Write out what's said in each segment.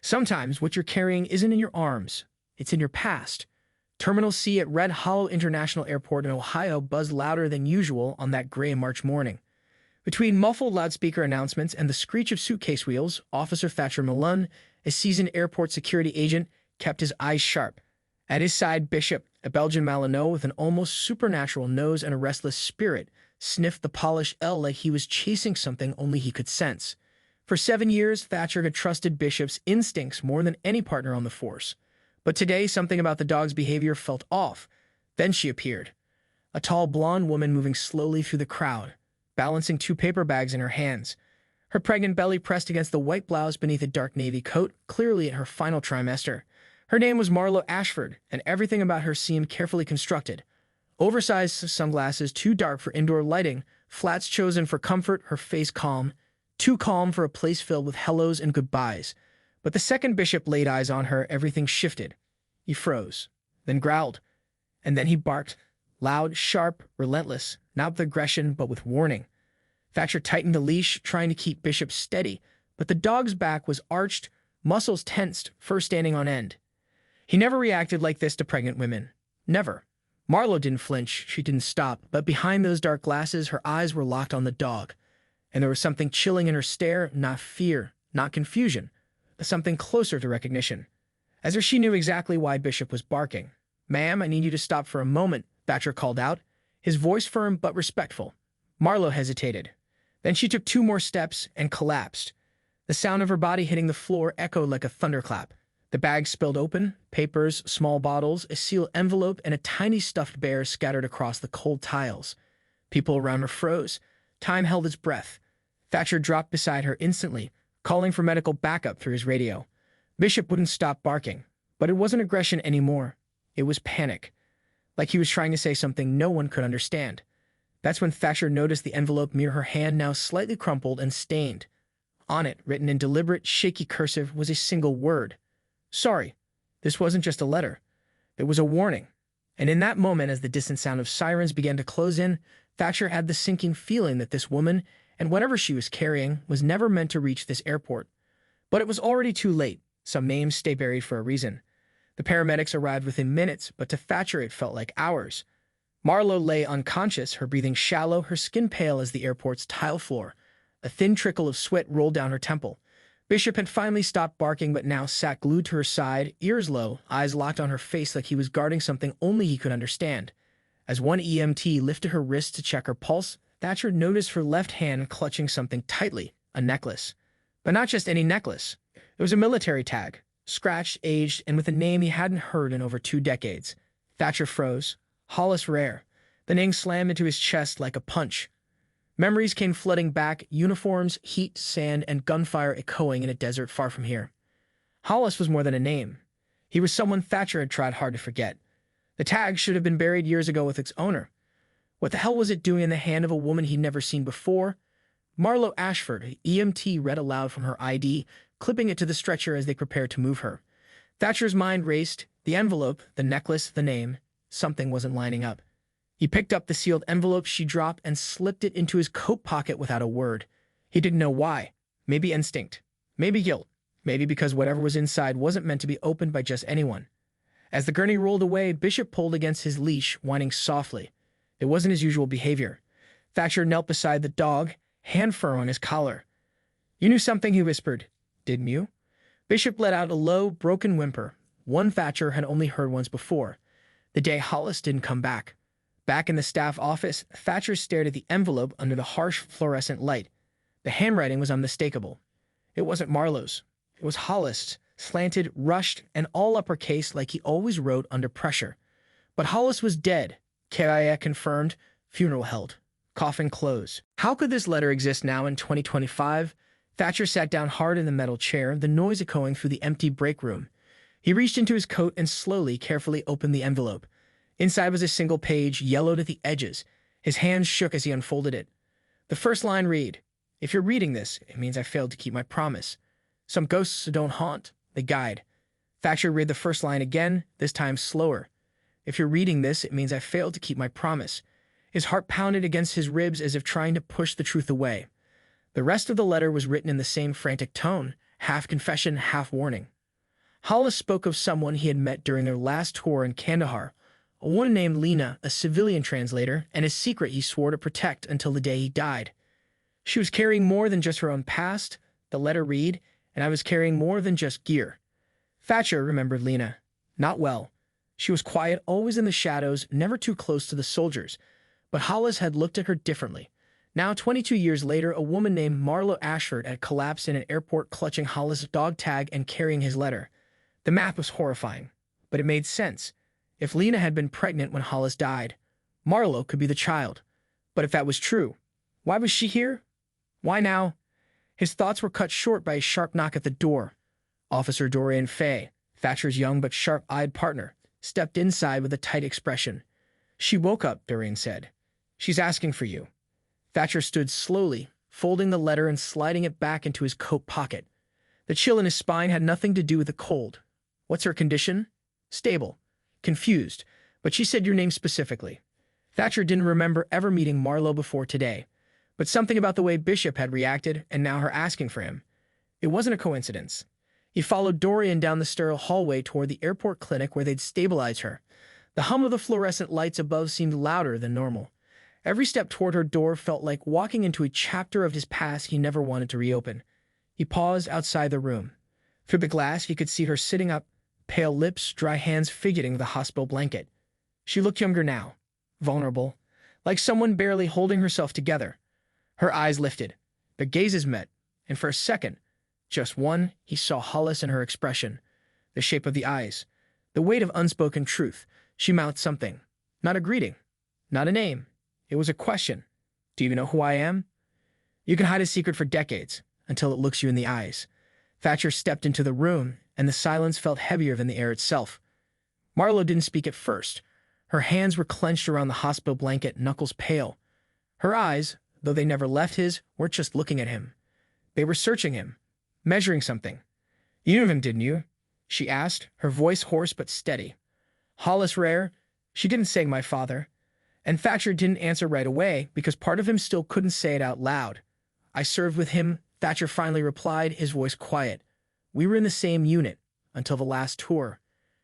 Sometimes what you're carrying isn't in your arms, it's in your past. Terminal C at Red Hollow International Airport in Ohio buzzed louder than usual on that gray March morning. Between muffled loudspeaker announcements and the screech of suitcase wheels, Officer Thatcher Malone, a seasoned airport security agent, kept his eyes sharp. At his side, Bishop, a Belgian Malinois with an almost supernatural nose and a restless spirit, sniffed the polished L like he was chasing something only he could sense. For 7 years, Thatcher had trusted Bishop's instincts more than any partner on the force. But today, something about the dog's behavior felt off. Then she appeared. A tall blonde woman moving slowly through the crowd, balancing 2 paper bags in her hands. Her pregnant belly pressed against the white blouse beneath a dark navy coat, clearly in her final trimester. Her name was Marlo Ashford, and everything about her seemed carefully constructed. Oversized sunglasses too dark for indoor lighting, flats chosen for comfort, her face calm, too calm for a place filled with hellos and goodbyes. But the second Bishop laid eyes on her, everything shifted. He froze, then growled, and then he barked, loud, sharp, relentless, not with aggression, but with warning. Thatcher tightened the leash, trying to keep Bishop steady, but the dog's back was arched, muscles tensed, fur standing on end. He never reacted like this to pregnant women. Never. Marlo didn't flinch, she didn't stop, but behind those dark glasses, her eyes were locked on the dog. And there was something chilling in her stare, not fear, not confusion, but something closer to recognition. As if she knew exactly why Bishop was barking. "Ma'am, I need you to stop for a moment," Thatcher called out, his voice firm but respectful. Marlo hesitated. Then she took 2 more steps and collapsed. The sound of her body hitting the floor echoed like a thunderclap. The bag spilled open, papers, small bottles, a sealed envelope, and a tiny stuffed bear scattered across the cold tiles. People around her froze. Time held its breath. Thatcher dropped beside her instantly, calling for medical backup through his radio. Bishop wouldn't stop barking, but it wasn't aggression anymore. It was panic, like he was trying to say something no one could understand. That's when Thatcher noticed the envelope near her hand, now slightly crumpled and stained. On it, written in deliberate, shaky cursive, was a single word. Sorry. This wasn't just a letter. It was a warning. And in that moment, as the distant sound of sirens began to close in, Thatcher had the sinking feeling that this woman, and whatever she was carrying, was never meant to reach this airport. But it was already too late. Some names stay buried for a reason. The paramedics arrived within minutes, but to Thatcher it felt like hours. Marlo lay unconscious, her breathing shallow, her skin pale as the airport's tile floor. A thin trickle of sweat rolled down her temple. Bishop had finally stopped barking, but now sat glued to her side, ears low, eyes locked on her face like he was guarding something only he could understand. As one EMT lifted her wrist to check her pulse, Thatcher noticed her left hand clutching something tightly, a necklace. But not just any necklace. It was a military tag, scratched, aged, and with a name he hadn't heard in over 2 decades. Thatcher froze. Hollis Rare. The name slammed into his chest like a punch. Memories came flooding back, uniforms, heat, sand, and gunfire echoing in a desert far from here. Hollis was more than a name. He was someone Thatcher had tried hard to forget. The tag should have been buried years ago with its owner. What the hell was it doing in the hand of a woman he'd never seen before? Marlo Ashford, EMT, read aloud from her ID, clipping it to the stretcher as they prepared to move her. Thatcher's mind raced. The envelope, the necklace, the name. Something wasn't lining up. He picked up the sealed envelope she dropped and slipped it into his coat pocket without a word. He didn't know why. Maybe instinct. Maybe guilt. Maybe because whatever was inside wasn't meant to be opened by just anyone. As the gurney rolled away, Bishop pulled against his leash, whining softly. It wasn't his usual behavior. Thatcher knelt beside the dog, hand firm on his collar. "You knew something," he whispered. "Didn't you?" Bishop let out a low, broken whimper, one Thatcher had only heard once before. The day Hollis didn't come back. Back in the staff office, Thatcher stared at the envelope under the harsh fluorescent light. The handwriting was unmistakable. It wasn't Marlowe's. It was Hollis, slanted, rushed, and all uppercase like he always wrote under pressure. But Hollis was dead. KIA confirmed. Funeral held. Coffin closed. How could this letter exist now in 2025? Thatcher sat down hard in the metal chair, the noise echoing through the empty break room. He reached into his coat and slowly, carefully opened the envelope. Inside was a single page, yellowed at the edges. His hands shook as he unfolded it. The first line read, "If you're reading this, it means I failed to keep my promise. Some ghosts don't haunt, they guide." Thatcher read the first line again, this time slower. "If you're reading this, it means I failed to keep my promise." His heart pounded against his ribs as if trying to push the truth away. The rest of the letter was written in the same frantic tone, half confession, half warning. Hollis spoke of someone he had met during their last tour in Kandahar, a woman named Lena, a civilian translator, and a secret he swore to protect until the day he died. She was carrying more than just her own past, the letter read, and I was carrying more than just gear. Thatcher remembered Lena. Not well. She was quiet, always in the shadows, never too close to the soldiers. But Hollis had looked at her differently. Now, 22 years later, a woman named Marlo Ashford had collapsed in an airport clutching Hollis' dog tag and carrying his letter. The math was horrifying, but it made sense. If Lena had been pregnant when Hollis died, Marlo could be the child. But if that was true, why was she here? Why now? His thoughts were cut short by a sharp knock at the door. Officer Dorian Fay, Thatcher's young but sharp-eyed partner, stepped inside with a tight expression. "She woke up," Dorian said. "She's asking for you." Thatcher stood slowly, folding the letter and sliding it back into his coat pocket. The chill in his spine had nothing to do with the cold. "What's her condition?" "Stable." Confused, but she said your name specifically. Thatcher didn't remember ever meeting Marlo before today, but something about the way Bishop had reacted and now her asking for him. It wasn't a coincidence. He followed Dorian down the sterile hallway toward the airport clinic where they'd stabilized her. The hum of the fluorescent lights above seemed louder than normal. Every step toward her door felt like walking into a chapter of his past he never wanted to reopen. He paused outside the room. Through the glass, he could see her sitting up, pale lips, dry hands fidgeting the hospital blanket. She looked younger now, vulnerable, like someone barely holding herself together. Her eyes lifted. Their gazes met, and for a second, just one, he saw Hollis in her expression. The shape of the eyes, the weight of unspoken truth. She mouthed something. Not a greeting, not a name. It was a question. "Do you even know who I am?" You can hide a secret for decades, until it looks you in the eyes. Thatcher stepped into the room, and the silence felt heavier than the air itself. Marlo didn't speak at first. Her hands were clenched around the hospital blanket, knuckles pale. Her eyes, though they never left his, weren't just looking at him. They were searching him, measuring something. "You knew of him, didn't you?" she asked, her voice hoarse but steady. Hollis Rare? She didn't say my father. And Thatcher didn't answer right away because part of him still couldn't say it out loud. "I served with him," Thatcher finally replied, his voice quiet. "We were in the same unit, until the last tour."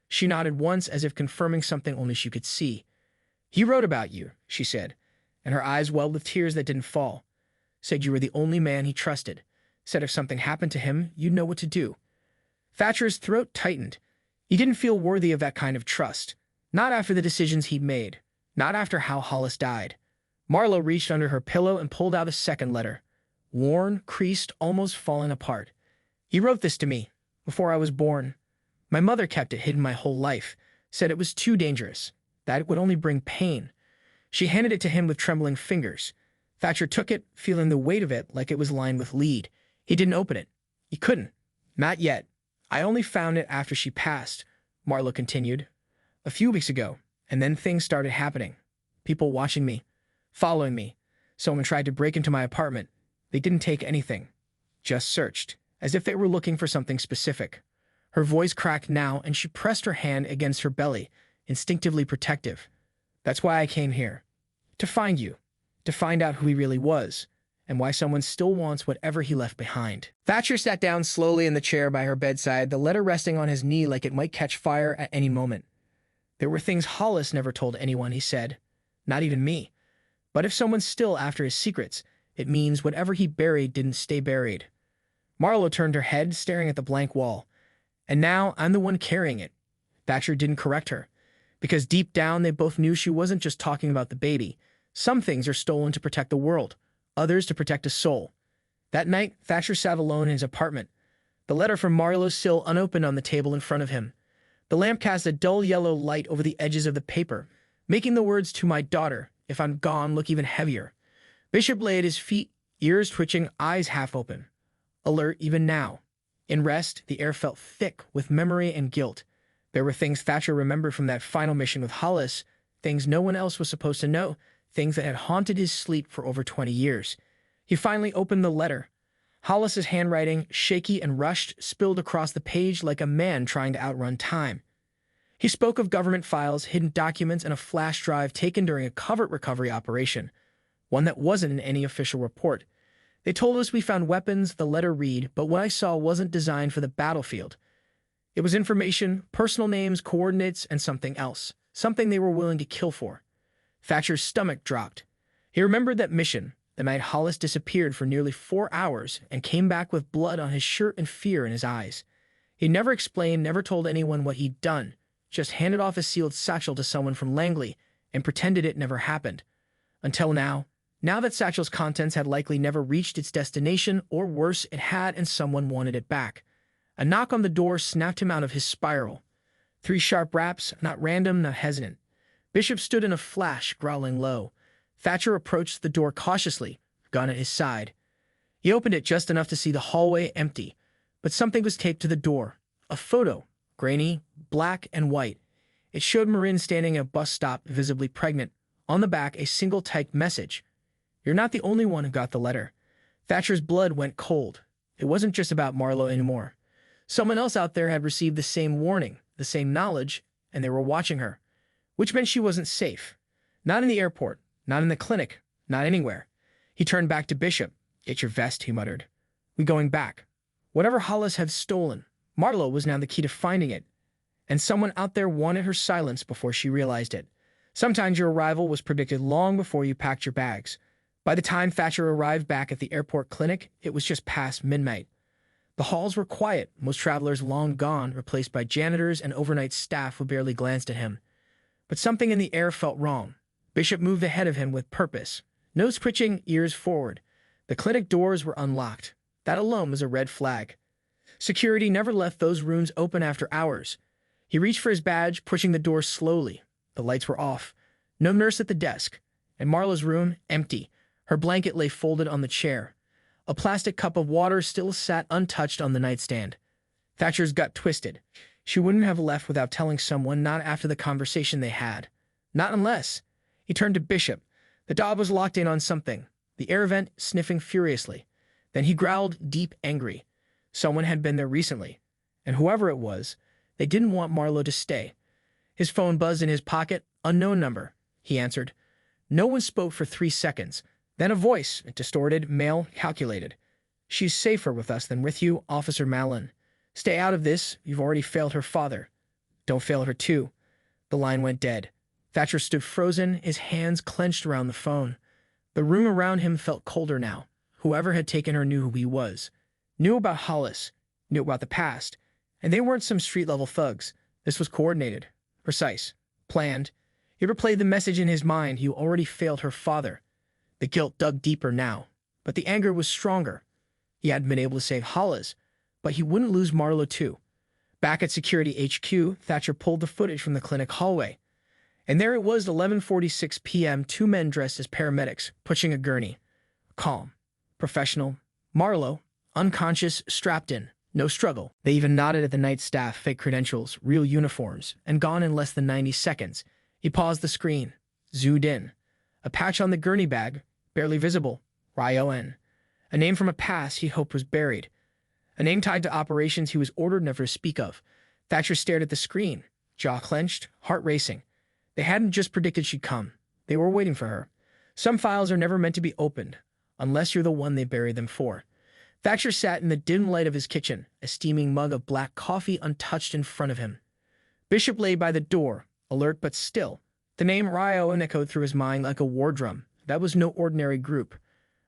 She nodded once as if confirming something only she could see. "He wrote about you," she said, and her eyes welled with tears that didn't fall. "Said you were the only man he trusted. Said if something happened to him, you'd know what to do." Thatcher's throat tightened. He didn't feel worthy of that kind of trust. Not after the decisions he'd made. Not after how Hollis died. Marlo reached under her pillow and pulled out a second letter. Worn, creased, almost falling apart. "He wrote this to me, before I was born. My mother kept it hidden my whole life. Said it was too dangerous. That it would only bring pain." She handed it to him with trembling fingers. Thatcher took it, feeling the weight of it like it was lined with lead. He didn't open it. He couldn't. "Not yet. I only found it after she passed," Marlo continued. "A few weeks ago, and then things started happening. People watching me, following me. Someone tried to break into my apartment. They didn't take anything. Just searched, as if they were looking for something specific." Her voice cracked now, and she pressed her hand against her belly, instinctively protective. "That's why I came here. To find you. To find out who he really was, and why someone still wants whatever he left behind." Thatcher sat down slowly in the chair by her bedside, the letter resting on his knee like it might catch fire at any moment. "There were things Hollis never told anyone," he said. "Not even me. But if someone's still after his secrets, it means whatever he buried didn't stay buried." Marlo turned her head, staring at the blank wall. "And now I'm the one carrying it." Thatcher didn't correct her, because deep down they both knew she wasn't just talking about the baby. Some things are stolen to protect the world, others to protect a soul. That night, Thatcher sat alone in his apartment, the letter from Marlo still unopened on the table in front of him. The lamp cast a dull yellow light over the edges of the paper, making the words "to my daughter, if I'm gone" look even heavier. Bishop lay at his feet, ears twitching, eyes half open. Alert even now. In rest, the air felt thick with memory and guilt. There were things Thatcher remembered from that final mission with Hollis, things no one else was supposed to know, things that had haunted his sleep for over 20 years. He finally opened the letter. Hollis's handwriting, shaky and rushed, spilled across the page like a man trying to outrun time. He spoke of government files, hidden documents, and a flash drive taken during a covert recovery operation, one that wasn't in any official report. "They told us we found weapons," the letter read, "but what I saw wasn't designed for the battlefield. It was information, personal names, coordinates, and something else. Something they were willing to kill for. Thatcher's stomach dropped. He remembered that mission, the night Hollis disappeared for nearly 4 hours and came back with blood on his shirt and fear in his eyes. He never explained, never told anyone what he'd done, just handed off a sealed satchel to someone from Langley and pretended it never happened. Until now. Now that satchel's contents had likely never reached its destination, or worse, it had, and someone wanted it back. A knock on the door snapped him out of his spiral. 3 sharp raps, not random, not hesitant. Bishop stood in a flash, growling low. Thatcher approached the door cautiously, gun at his side. He opened it just enough to see the hallway empty, but something was taped to the door. A photo, grainy, black and white. It showed Marin standing at a bus stop, visibly pregnant. On the back, a single typed message. "You're not the only one who got the letter." Thatcher's blood went cold. It wasn't just about Marlowe anymore. Someone else out there had received the same warning, the same knowledge, and they were watching her. Which meant she wasn't safe. Not in the airport, not in the clinic, not anywhere. He turned back to Bishop. "Get your vest," he muttered. "We going back." Whatever Hollis had stolen, Marlowe was now the key to finding it. And someone out there wanted her silence before she realized it. Sometimes your arrival was predicted long before you packed your bags. By the time Thatcher arrived back at the airport clinic, it was just past midnight. The halls were quiet, most travelers long gone, replaced by janitors and overnight staff who barely glanced at him. But something in the air felt wrong. Bishop moved ahead of him with purpose. Nose twitching, ears forward. The clinic doors were unlocked. That alone was a red flag. Security never left those rooms open after hours. He reached for his badge, pushing the door slowly. The lights were off. No nurse at the desk. And Marlowe's room, empty. Her blanket lay folded on the chair. A plastic cup of water still sat untouched on the nightstand. Thatcher's gut twisted. She wouldn't have left without telling someone, not after the conversation they had. Not unless. He turned to Bishop. The dog was locked in on something, the air vent sniffing furiously. Then he growled, deep angry. Someone had been there recently. And whoever it was, they didn't want Marlowe to stay. His phone buzzed in his pocket. "Unknown number," he answered. No one spoke for 3 seconds. Then a voice, distorted, male, calculated. "She's safer with us than with you, Officer Mallon. Stay out of this. You've already failed her father. Don't fail her too." The line went dead. Thatcher stood frozen, his hands clenched around the phone. The room around him felt colder now. Whoever had taken her knew who he was. Knew about Hollis. Knew about the past. And they weren't some street-level thugs. This was coordinated. Precise. Planned. He replayed the message in his mind. You already failed her father. The guilt dug deeper now. But the anger was stronger. He hadn't been able to save Hollis, but he wouldn't lose Marlowe too. Back at Security HQ, Thatcher pulled the footage from the clinic hallway. And there it was, 11:46 p.m., 2 men dressed as paramedics, pushing a gurney. Calm. Professional. Marlowe, unconscious, strapped in. No struggle. They even nodded at the night staff, fake credentials, real uniforms, and gone in less than 90 seconds. He paused the screen. Zoomed in. A patch on the gurney bag, barely visible. Ryan. A name from a past he hoped was buried. A name tied to operations he was ordered never to speak of. Thatcher stared at the screen, jaw clenched, heart racing. They hadn't just predicted she'd come. They were waiting for her. Some files are never meant to be opened, unless you're the one they buried them for. Thatcher sat in the dim light of his kitchen, a steaming mug of black coffee untouched in front of him. Bishop lay by the door, alert but still. The name Ryan echoed through his mind like a war drum. That was no ordinary group.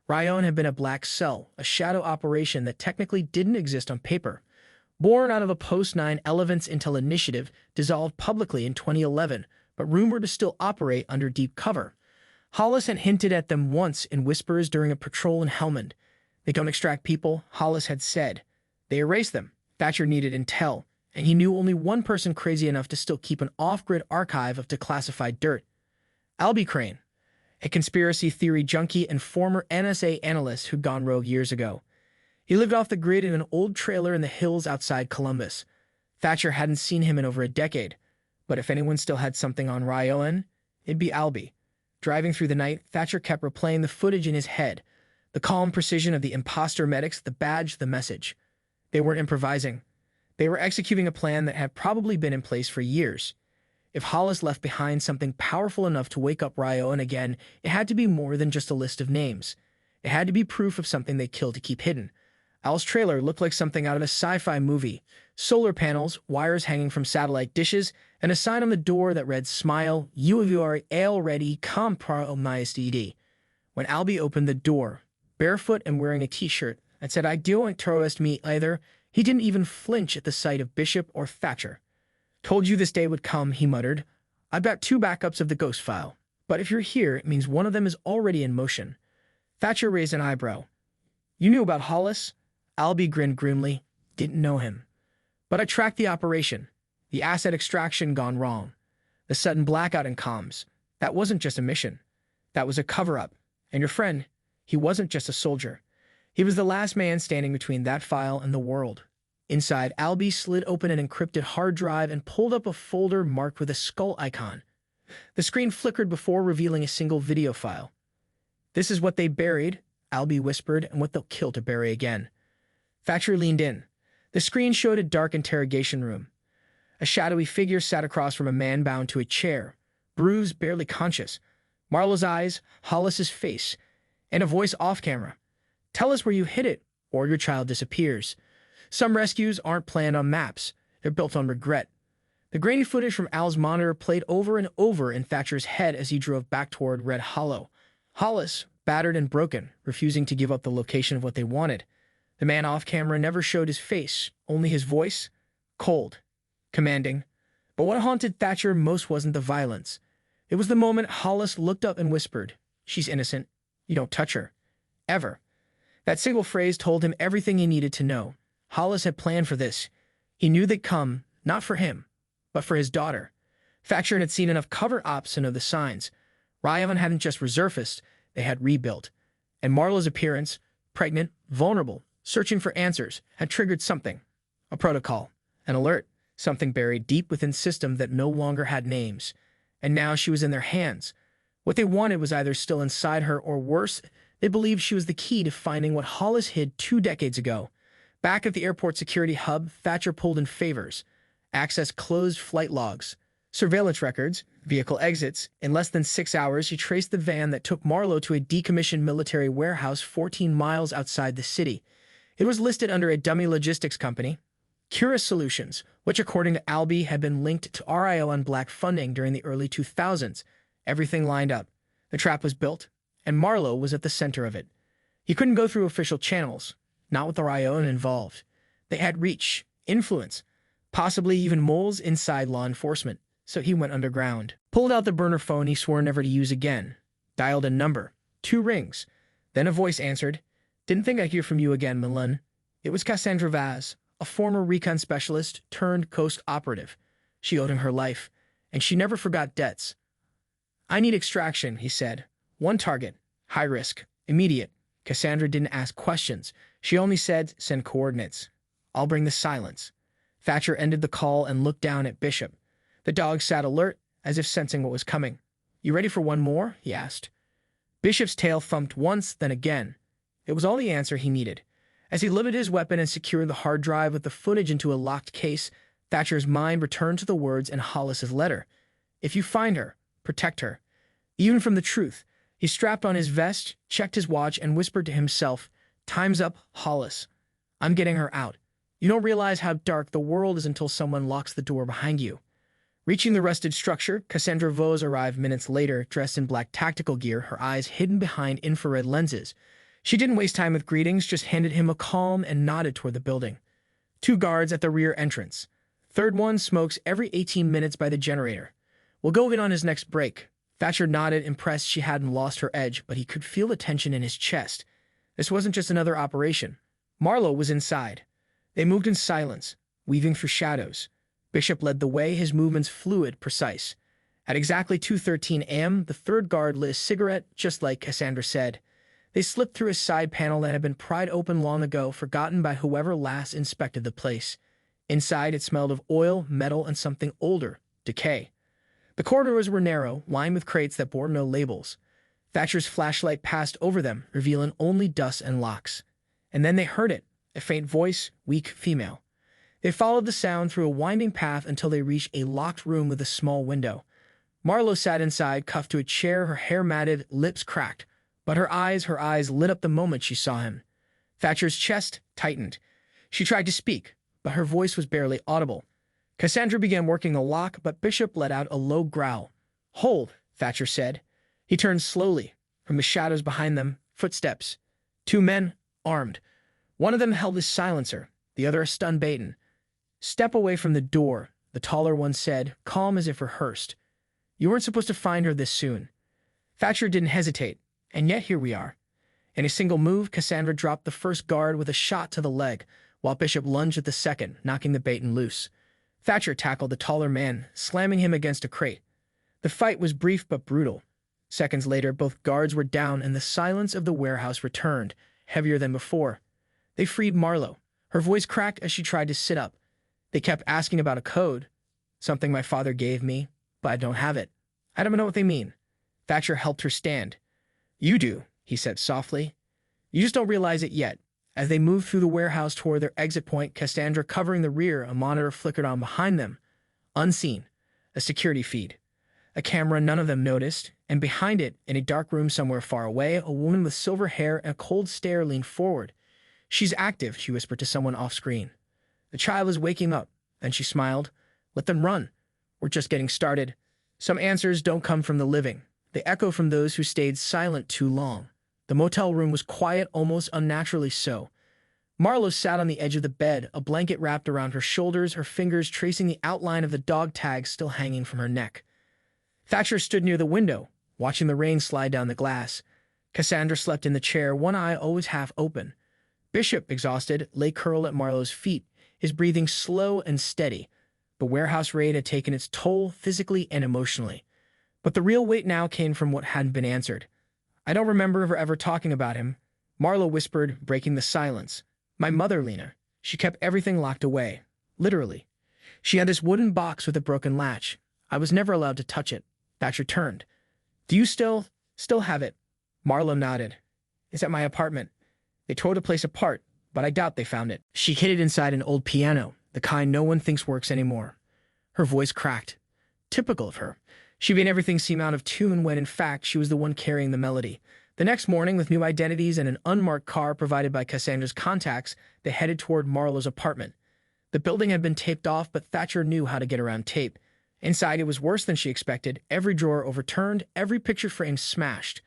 Ryan had been a black cell, a shadow operation that technically didn't exist on paper. Born out of a post-9/11 Intel initiative dissolved publicly in 2011, but rumored to still operate under deep cover. Hollis had hinted at them once in whispers during a patrol in Helmand. They don't extract people, Hollis had said. They erased them. Thatcher needed intel, and he knew only one person crazy enough to still keep an off-grid archive of declassified dirt. Albie Crane, a conspiracy theory junkie and former NSA analyst who'd gone rogue years ago. He lived off the grid in an old trailer in the hills outside Columbus. Thatcher hadn't seen him in over a decade, but if anyone still had something on Ryan, it'd be Albie. Driving through the night, Thatcher kept replaying the footage in his head. The calm precision of the imposter medics, the badge, the message. They weren't improvising. They were executing a plan that had probably been in place for years. If Hollis left behind something powerful enough to wake up Ryan again, it had to be more than just a list of names. It had to be proof of something they killed to keep hidden. Al's trailer looked like something out of a sci-fi movie. Solar panels, wires hanging from satellite dishes, and a sign on the door that read, "Smile, you are already compromised." When Albie opened the door, barefoot and wearing a t-shirt, and said, "I don't trust me either," he didn't even flinch at the sight of Bishop or Thatcher. "Told you this day would come," he muttered. "I've got 2 backups of the ghost file. But if you're here, it means one of them is already in motion." Thatcher raised an eyebrow. "You knew about Hollis?" Albie grinned grimly. "Didn't know him. But I tracked the operation. The asset extraction gone wrong. The sudden blackout in comms. That wasn't just a mission. That was a cover-up. And your friend, he wasn't just a soldier. He was the last man standing between that file and the world." Inside, Albie slid open an encrypted hard drive and pulled up a folder marked with a skull icon. The screen flickered before revealing a single video file. "This is what they buried," Albie whispered, "and what they'll kill to bury again." Thatcher leaned in. The screen showed a dark interrogation room. A shadowy figure sat across from a man bound to a chair, bruised, barely conscious. Marlowe's eyes, Hollis's face, and a voice off-camera. "Tell us where you hid it, or your child disappears." Some rescues aren't planned on maps. They're built on regret. The grainy footage from Al's monitor played over and over in Thatcher's head as he drove back toward Red Hollow. Hollis, battered and broken, refusing to give up the location of what they wanted. The man off-camera never showed his face, only his voice. Cold. Commanding. But what haunted Thatcher most wasn't the violence. It was the moment Hollis looked up and whispered, "She's innocent. You don't touch her. Ever." That single phrase told him everything he needed to know. Hollis had planned for this. He knew they'd come, not for him, but for his daughter. Thatcher had seen enough cover-ups to know the signs. Raven hadn't just resurfaced, they had rebuilt. And Marlowe's appearance, pregnant, vulnerable, searching for answers, had triggered something. A protocol. An alert. Something buried deep within system that no longer had names. And now she was in their hands. What they wanted was either still inside her, or worse, they believed she was the key to finding what Hollis hid 2 decades ago. Back at the airport security hub, Thatcher pulled in favors. Access closed flight logs, surveillance records, vehicle exits. In less than 6 hours, he traced the van that took Marlowe to a decommissioned military warehouse 14 miles outside the city. It was listed under a dummy logistics company, Curious Solutions, which according to Albie had been linked to RIO on black funding during the early 2000s. Everything lined up. The trap was built, and Marlowe was at the center of it. He couldn't go through official channels, not with RIO involved. They had reach, influence, possibly even moles inside law enforcement, so he went underground. Pulled out the burner phone he swore never to use again. Dialed a number. 2 rings. Then a voice answered. "Didn't think I'd hear from you again, Milan." It was Cassandra Vaz, a former recon specialist turned Coast operative. She owed him her life, and she never forgot debts. "I need extraction," he said. "One target. High risk. Immediate." Cassandra didn't ask questions. She only said, "Send coordinates." "I'll bring the silence." Thatcher ended the call and looked down at Bishop. The dog sat alert, as if sensing what was coming. "You ready for one more?" he asked. Bishop's tail thumped once, then again. It was all the answer he needed. As he loaded his weapon and secured the hard drive with the footage into a locked case, Thatcher's mind returned to the words in Hollis's letter. "If you find her, protect her." Even from the truth, he strapped on his vest, checked his watch, and whispered to himself, "Time's up, Hollis. I'm getting her out. You don't realize how dark the world is until someone locks the door behind you." Reaching the rusted structure, Cassandra Vaz arrived minutes later, dressed in black tactical gear, her eyes hidden behind infrared lenses. She didn't waste time with greetings, just handed him a calm and nodded toward the building. 2 guards at the rear entrance. Third one smokes every 18 minutes by the generator. "We'll go in on his next break." Thatcher nodded, impressed she hadn't lost her edge, but he could feel the tension in his chest. This wasn't just another operation. Marlowe was inside. They moved in silence, weaving through shadows. Bishop led the way, his movements fluid, precise. At exactly 2:13 a.m., the 3rd guard lit a cigarette, just like Cassandra said. They slipped through a side panel that had been pried open long ago, forgotten by whoever last inspected the place. Inside, it smelled of oil, metal, and something older, decay. The corridors were narrow, lined with crates that bore no labels. Thatcher's flashlight passed over them, revealing only dust and locks. And then they heard it, a faint voice, weak female. They followed the sound through a winding path until they reached a locked room with a small window. Marlowe sat inside, cuffed to a chair, her hair matted, lips cracked. But her eyes lit up the moment she saw him. Thatcher's chest tightened. She tried to speak, but her voice was barely audible. Cassandra began working the lock, but Bishop let out a low growl. "Hold," Thatcher said. He turned slowly. From the shadows behind them, footsteps. Two men, armed. One of them held his silencer, the other a stun baton. "Step away from the door," the taller one said, calm as if rehearsed. "You weren't supposed to find her this soon." Thatcher didn't hesitate, and yet here we are. In a single move, Cassandra dropped the first guard with a shot to the leg, while Bishop lunged at the second, knocking the baton loose. Thatcher tackled the taller man, slamming him against a crate. The fight was brief but brutal. Seconds later, both guards were down and the silence of the warehouse returned, heavier than before. They freed Marlowe. Her voice cracked as she tried to sit up. "They kept asking about a code, something my father gave me, but I don't have it. I don't know what they mean." Thatcher helped her stand. "You do," he said softly. "You just don't realize it yet." As they moved through the warehouse toward their exit point, Cassandra covering the rear, a monitor flickered on behind them. Unseen. A security feed. A camera none of them noticed, and behind it, in a dark room somewhere far away, a woman with silver hair and a cold stare leaned forward. "She's active," she whispered to someone off-screen. "The child is waking up," and she smiled. "Let them run. We're just getting started." Some answers don't come from the living. They echo from those who stayed silent too long. The motel room was quiet, almost unnaturally so. Marlowe sat on the edge of the bed, a blanket wrapped around her shoulders, her fingers tracing the outline of the dog tag still hanging from her neck. Thatcher stood near the window, watching the rain slide down the glass. Cassandra slept in the chair, one eye always half open. Bishop, exhausted, lay curled at Marlowe's feet, his breathing slow and steady. The warehouse raid had taken its toll physically and emotionally. But the real weight now came from what hadn't been answered. "I don't remember her ever talking about him," Marlowe whispered, breaking the silence. "My mother, Lena. She kept everything locked away. Literally. She had this wooden box with a broken latch. I was never allowed to touch it." Thatcher turned. "Do you still have it?" Marlowe nodded. "It's at my apartment. They tore the place apart, but I doubt they found it. She hid it inside an old piano, the kind no one thinks works anymore." Her voice cracked. Typical of her. She made everything seem out of tune when, in fact, she was the one carrying the melody. The next morning, with new identities and an unmarked car provided by Cassandra's contacts, they headed toward Marlowe's apartment. The building had been taped off, but Thatcher knew how to get around tape. Inside, it was worse than she expected. Every drawer overturned, every picture frame smashed.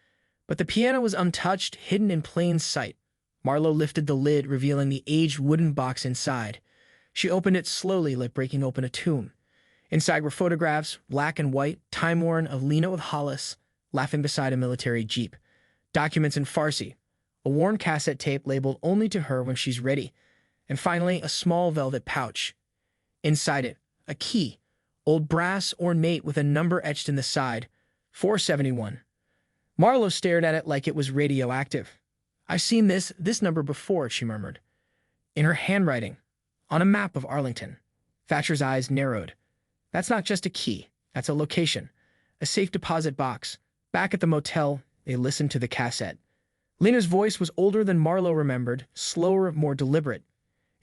But the piano was untouched, hidden in plain sight. Marlowe lifted the lid, revealing the aged wooden box inside. She opened it slowly, like breaking open a tomb. Inside were photographs, black and white, time-worn, of Lena with Hollis, laughing beside a military jeep. Documents in Farsi. A worn cassette tape labeled only to her when she's ready. And finally, a small velvet pouch. Inside it, a key. Old brass, ornate with a number etched in the side. 471. Marlowe stared at it like it was radioactive. "I've seen this number before," she murmured. "In her handwriting. On a map of Arlington." Thatcher's eyes narrowed. "That's not just a key. That's a location. A safe deposit box. Back at the motel, they listened to the cassette." Lena's voice was older than Marlowe remembered, slower, more deliberate.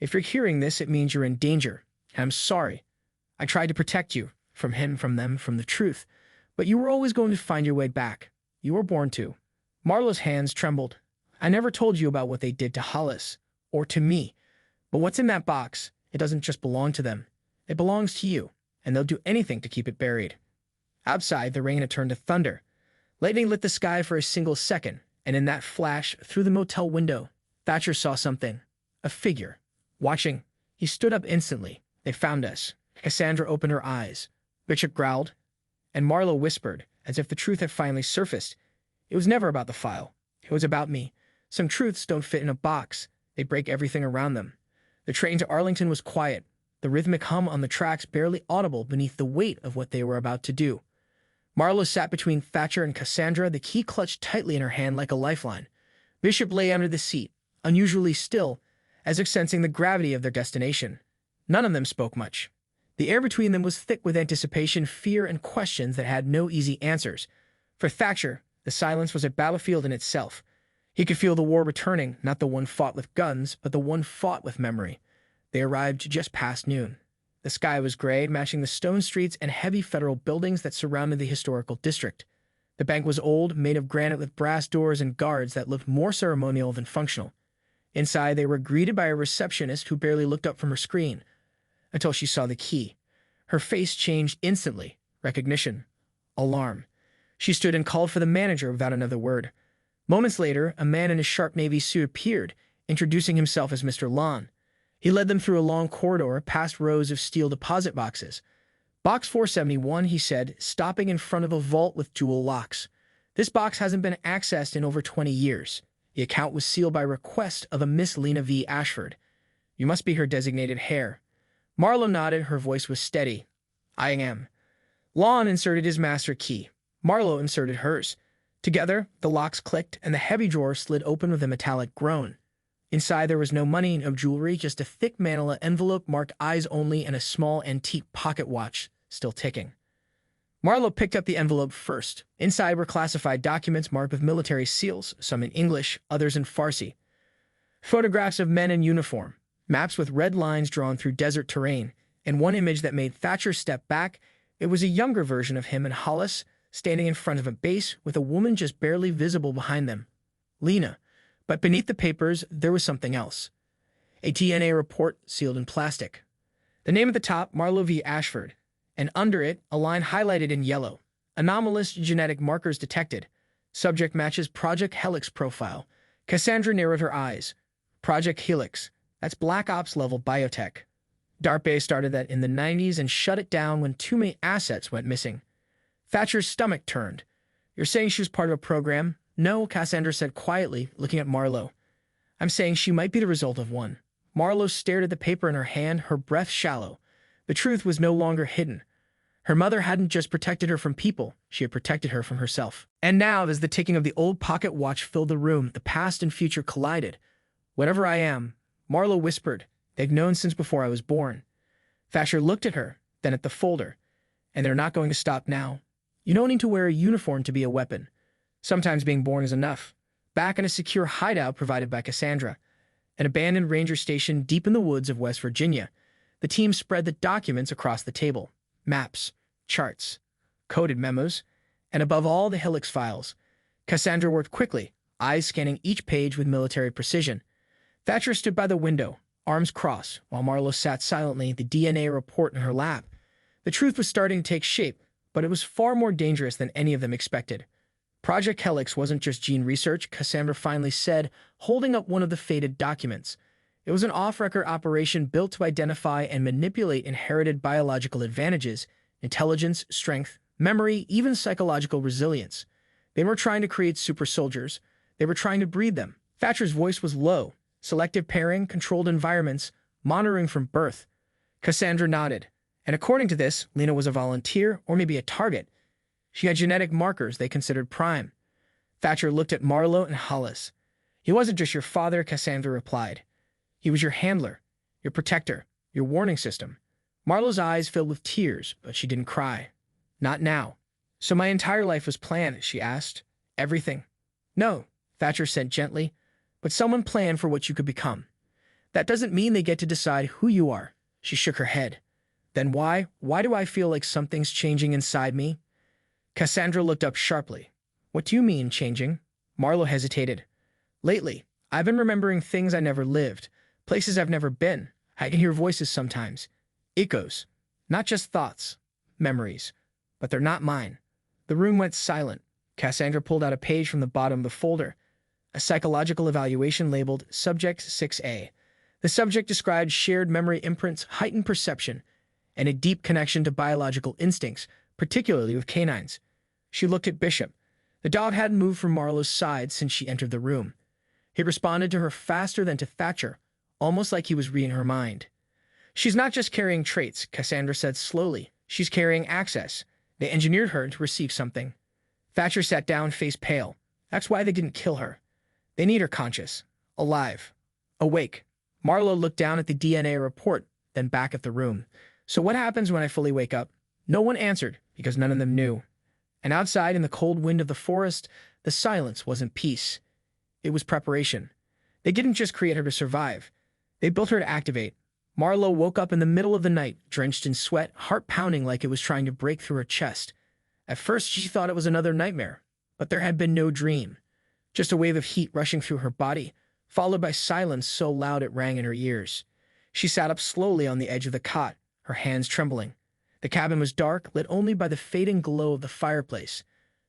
"If you're hearing this, it means you're in danger. I'm sorry. I tried to protect you. From him, from them, from the truth. But you were always going to find your way back. You were born to." Marlowe's hands trembled. "I never told you about what they did to Hollis. Or to me. But what's in that box, it doesn't just belong to them. It belongs to you. And they'll do anything to keep it buried." Outside, the rain had turned to thunder. Lightning lit the sky for a single second, and in that flash, through the motel window, Thatcher saw something. A figure. Watching. He stood up instantly. "They found us." Cassandra opened her eyes. Bishop growled, and Marlowe whispered, as if the truth had finally surfaced. "It was never about the file. It was about me. Some truths don't fit in a box. They break everything around them." The train to Arlington was quiet. The rhythmic hum on the tracks barely audible beneath the weight of what they were about to do. Marlowe sat between Thatcher and Cassandra, the key clutched tightly in her hand like a lifeline. Bishop lay under the seat, unusually still, as if sensing the gravity of their destination. None of them spoke much. The air between them was thick with anticipation, fear, and questions that had no easy answers. For Thatcher, the silence was a battlefield in itself. He could feel the war returning, not the one fought with guns, but the one fought with memory. They arrived just past noon. The sky was gray, matching the stone streets and heavy federal buildings that surrounded the historical district. The bank was old, made of granite with brass doors and guards that looked more ceremonial than functional. Inside, they were greeted by a receptionist who barely looked up from her screen until she saw the key. Her face changed instantly. Recognition. Alarm. She stood and called for the manager without another word. Moments later, a man in a sharp navy suit appeared, introducing himself as Mr. Lon. He led them through a long corridor past rows of steel deposit boxes. Box 471, he said, stopping in front of a vault with dual locks. This box hasn't been accessed in over 20 years. The account was sealed by request of a Miss Lena V. Ashford. You must be her designated heir. Marlowe nodded. Her voice was steady. I am. Lon inserted his master key. Marlowe inserted hers. Together, the locks clicked and the heavy drawer slid open with a metallic groan. Inside, there was no money, no jewelry, just a thick manila envelope marked eyes only and a small antique pocket watch still ticking. Marlowe picked up the envelope first. Inside were classified documents marked with military seals, some in English, others in Farsi. Photographs of men in uniform, maps with red lines drawn through desert terrain, and one image that made Thatcher step back. It was a younger version of him and Hollis, standing in front of a base with a woman just barely visible behind them. Lena. But beneath the papers, there was something else. A DNA report sealed in plastic. The name at the top, Marlowe v. Ashford, and under it, a line highlighted in yellow. Anomalous genetic markers detected. Subject matches Project Helix profile. Cassandra narrowed her eyes. Project Helix. That's Black Ops level biotech. DARPA started that in the 90s and shut it down when too many assets went missing. Thatcher's stomach turned. You're saying she was part of a program? No, Cassandra said quietly, looking at Marlowe. I'm saying she might be the result of one. Marlowe stared at the paper in her hand, her breath shallow. The truth was no longer hidden. Her mother hadn't just protected her from people, she had protected her from herself. And now, as the ticking of the old pocket watch filled the room, the past and future collided. Whatever I am, Marlowe whispered, they've known since before I was born. Thatcher looked at her, then at the folder. And they're not going to stop now. You don't need to wear a uniform to be a weapon. Sometimes being born is enough. Back in a secure hideout provided by Cassandra, an abandoned ranger station deep in the woods of West Virginia, the team spread the documents across the table. Maps, charts, coded memos, and above all, the Helix files. Cassandra worked quickly, eyes scanning each page with military precision. Thatcher stood by the window, arms crossed, while Marlowe sat silently, the DNA report in her lap. The truth was starting to take shape, but it was far more dangerous than any of them expected. Project Helix wasn't just gene research, Cassandra finally said, holding up one of the faded documents. It was an off-record operation built to identify and manipulate inherited biological advantages, intelligence, strength, memory, even psychological resilience. They were trying to create super soldiers. They were trying to breed them. Thatcher's voice was low. Selective pairing, controlled environments, monitoring from birth. Cassandra nodded. And according to this, Lena was a volunteer, or maybe a target. She had genetic markers they considered prime. Thatcher looked at Marlowe and Hollis. He wasn't just your father, Cassandra replied. He was your handler, your protector, your warning system. Marlowe's eyes filled with tears, but she didn't cry. Not now. So my entire life was planned, she asked. Everything. No, Thatcher said gently, but someone planned for what you could become. That doesn't mean they get to decide who you are. She shook her head. Then why? Why do I feel like something's changing inside me? Cassandra looked up sharply. What do you mean, changing? Marlowe hesitated. Lately, I've been remembering things I never lived, places I've never been. I can hear voices sometimes. Echoes. Not just thoughts. Memories. But they're not mine. The room went silent. Cassandra pulled out a page from the bottom of the folder. A psychological evaluation labeled Subject 6A. The subject described shared memory imprints, heightened perception, and a deep connection to biological instincts, particularly with canines. She looked at Bishop. The dog hadn't moved from Marlowe's side since she entered the room. He responded to her faster than to Thatcher, almost like he was reading her mind. She's not just carrying traits, Cassandra said slowly. She's carrying access. They engineered her to receive something. Thatcher sat down, face pale. That's why they didn't kill her. They need her conscious, alive, awake. Marlowe looked down at the DNA report, then back at the room. So what happens when I fully wake up? No one answered, because none of them knew. And outside, in the cold wind of the forest, the silence wasn't peace. It was preparation. They didn't just create her to survive. They built her to activate. Marlowe woke up in the middle of the night, drenched in sweat, heart pounding like it was trying to break through her chest. At first, she thought it was another nightmare, but there had been no dream. Just a wave of heat rushing through her body, followed by silence so loud it rang in her ears. She sat up slowly on the edge of the cot, her hands trembling. The cabin was dark, lit only by the fading glow of the fireplace.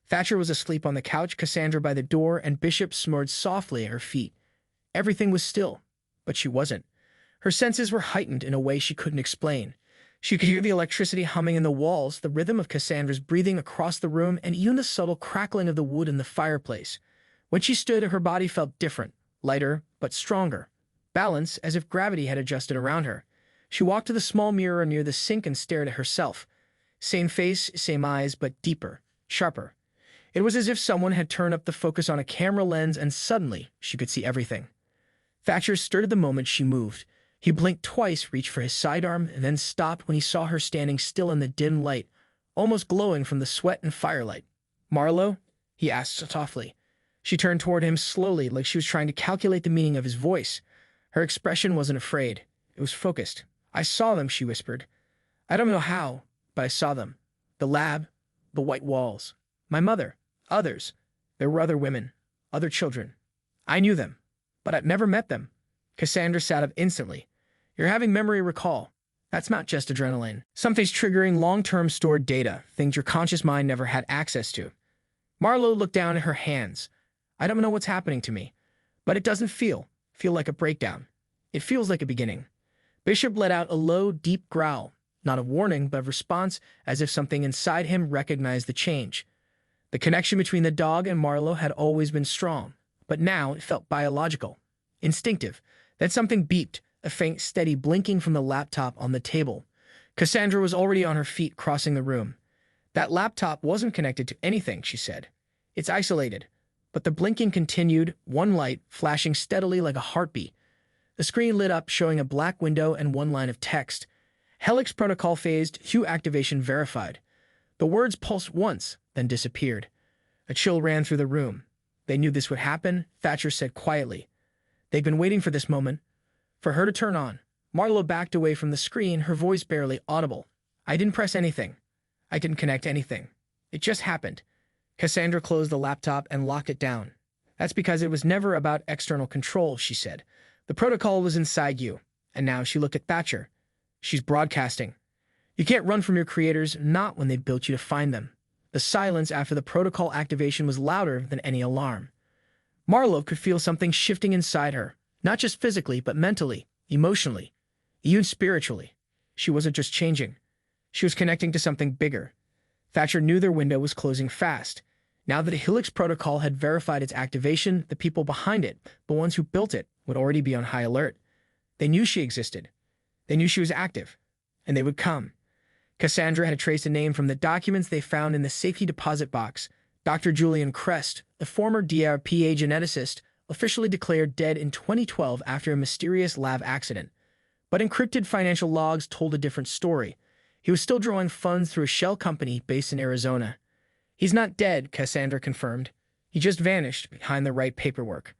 Thatcher was asleep on the couch, Cassandra by the door, and Bishop snored softly at her feet. Everything was still, but she wasn't. Her senses were heightened in a way she couldn't explain. She could hear the electricity humming in the walls, the rhythm of Cassandra's breathing across the room, and even the subtle crackling of the wood in the fireplace. When she stood, her body felt different, lighter, but stronger. Balanced, as if gravity had adjusted around her. She walked to the small mirror near the sink and stared at herself. Same face, same eyes, but deeper, sharper. It was as if someone had turned up the focus on a camera lens and suddenly she could see everything. Thatcher stirred at the moment she moved. He blinked twice, reached for his sidearm, and then stopped when he saw her standing still in the dim light, almost glowing from the sweat and firelight. "Marlowe?" he asked softly. She turned toward him slowly, like she was trying to calculate the meaning of his voice. Her expression wasn't afraid. It was focused. "I saw them," she whispered. "I don't know how, but I saw them. The lab, the white walls. My mother, others. There were other women, other children. I knew them, but I'd never met them." Cassandra sat up instantly. "You're having memory recall. That's not just adrenaline. Something's triggering long-term stored data, things your conscious mind never had access to." Marlowe looked down at her hands. "I don't know what's happening to me, but it doesn't feel like a breakdown. It feels like a beginning." Bishop let out a low, deep growl, not of warning, but of response, as if something inside him recognized the change. The connection between the dog and Marlowe had always been strong, but now it felt biological, instinctive. Then something beeped, a faint, steady blinking from the laptop on the table. Cassandra was already on her feet, crossing the room. "That laptop wasn't connected to anything," she said. "It's isolated." But the blinking continued, one light flashing steadily like a heartbeat. The screen lit up, showing a black window and one line of text. "Helix protocol phased, Hue activation verified." The words pulsed once, then disappeared. A chill ran through the room. "They knew this would happen," Thatcher said quietly. "They'd been waiting for this moment, for her to turn on." Marlowe backed away from the screen, her voice barely audible. "I didn't press anything. I didn't connect anything. It just happened." Cassandra closed the laptop and locked it down. "That's because it was never about external control," she said. "The protocol was inside you." And now she looked at Thatcher. "She's broadcasting. You can't run from your creators, not when they built you to find them." The silence after the protocol activation was louder than any alarm. Marlowe could feel something shifting inside her, not just physically, but mentally, emotionally, even spiritually. She wasn't just changing. She was connecting to something bigger. Thatcher knew their window was closing fast. Now that the Helix protocol had verified its activation, the people behind it, the ones who built it, would already be on high alert. They knew she existed. They knew she was active. And they would come. Cassandra had traced a name from the documents they found in the safety deposit box. Dr. Julian Crest, the former DRPA geneticist, officially declared dead in 2012 after a mysterious lab accident. But encrypted financial logs told a different story. He was still drawing funds through a shell company based in Arizona. "He's not dead," Cassandra confirmed. "He just vanished behind the right paperwork."